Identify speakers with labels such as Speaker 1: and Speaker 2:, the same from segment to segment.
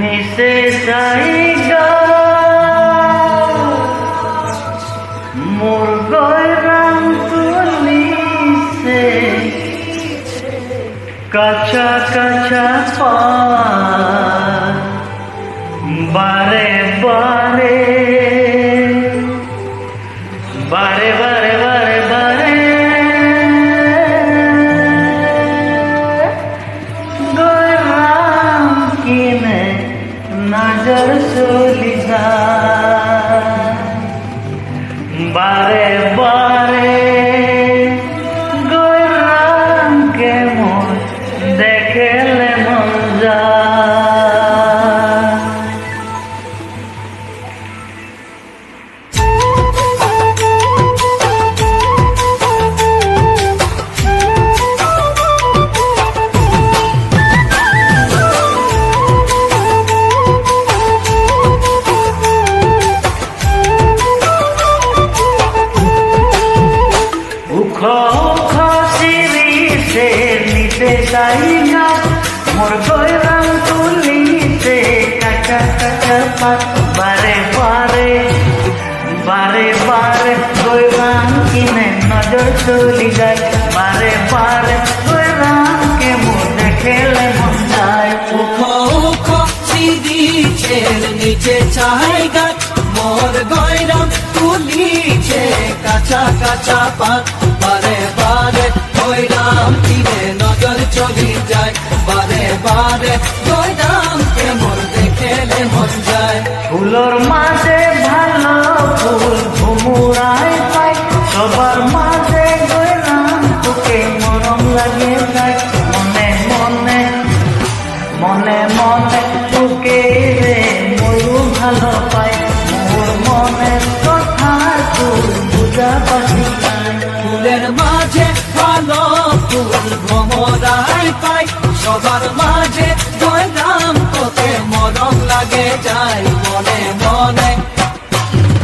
Speaker 1: নিচে জায়গা মোর গয়রাম তুলিছে কাঁচা কাঁচা পান বারে বারে বারে বারে বারে বারে গয়রাম কিনে नजर चली যায় বারে বারে গয়রামকে মন দেখলে মন যায়। নিতে যাই না মোর গয়রাম তুলিতে কাঁচা কাঁচা পাত বারে বারে বারে বারে গয়রাম কিনে নজর চলি যায় বারে বারে গয়রামকে মোর দেখলে মন যায়।
Speaker 2: নিচে চাই গাছ মোর গয়রাম তুলিছে কাঁচা কাঁচা পাত বারে বারে গয়রাম কিনে নজর চলি যায় বারে বারে গয়রামকে মোর দেখলে মন যায়।
Speaker 1: ফুলর মাঝে ভালো ফুল ভুমুরাই পাই সবার মাঝে গয়রাম তোকে মরম লাগে যায় মনে মনে মনে মনে তোকে রে ময়ূ ভালো পাই মোর মনের কথা তুই বুঝা পাবি
Speaker 2: ফুলের মাঝে ভালো ফুল ভ্রমরাই পাই সবার মাঝে গয়রাম তোকে মরম লাগে যায় মনে মনে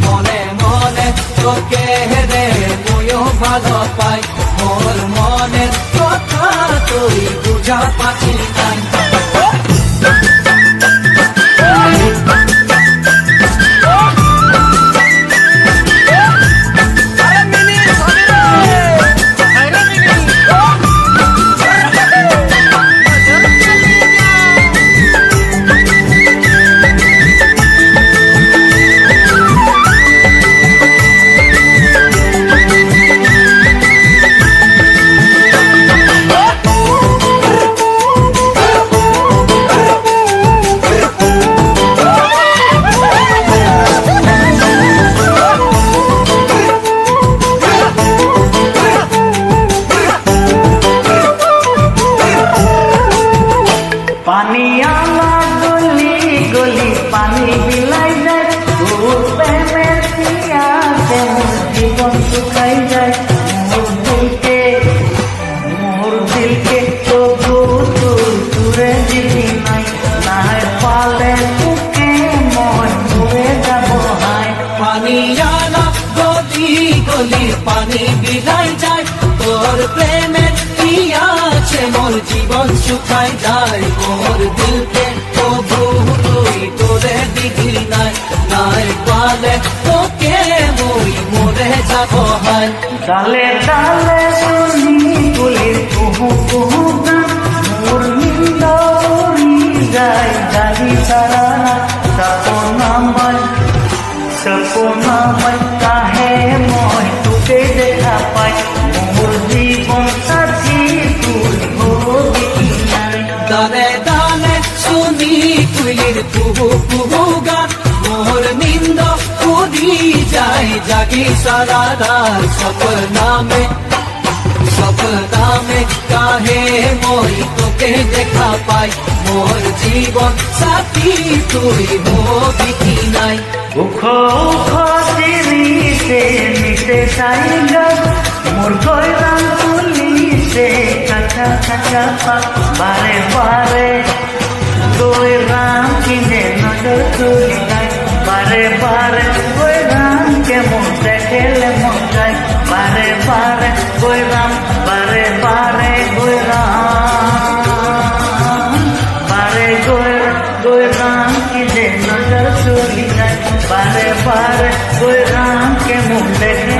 Speaker 2: মনে মনে তোকে রে ময়ূ ভালো পাই মোর মনের কথা তুই বুঝা পাচ্ছি নাই।
Speaker 1: পানি আমার গলি গলি পানি বিলাই যায় তোর প্রেমের পিয়াসে মোর জীবন শুকাই যায় মোর দিলকে তবু তুই তুরে দিবি নাই নাই পালে তোকে মন ডুবে যাব হায়।
Speaker 2: পানি আলা গলি গলি পানি বিলাই যায় তোর প্রেমের পিয়াসে মোর জীবন শুকাই যায় মোর দিলকে তবু তুই তোরে দিবি নাই নাই পালে তোকে মই মরে যাব হায়।
Speaker 1: ডালে ডালে শুনি ফুলের কুহু কুহু গান মোর নিন্দ উড়ি যায় জানি সারা সপনাময় কাহে মই তোকে দেখা পাই মোর জীবন সাথী তুই হবি নাই।
Speaker 2: দানে দানে শুনি কুইলির কুহু কুহু গান মোর নিন্দ উড়ি যায় জাগি সারা রাত সফলকামে কাহে মই তোকে দেখা পাই মোর জীবন সাথী তুই হবি কি নাই
Speaker 1: উখ উখ চিৰিছে মিছে চাইগা মোৰ গৈৰাং তুলিছে কাকা কাকা বাৰে বাৰে গৈৰাং কিনে নজর তুলি যায় বারে বারে গৈরাং কেমন দেখেলে মন যায় বারে বারে গৈরাং বারে বারে গৈরাং বারে গৈরাং কিনে নজর তুলি যায় বারে বারে গৈরাং কেমন দেখে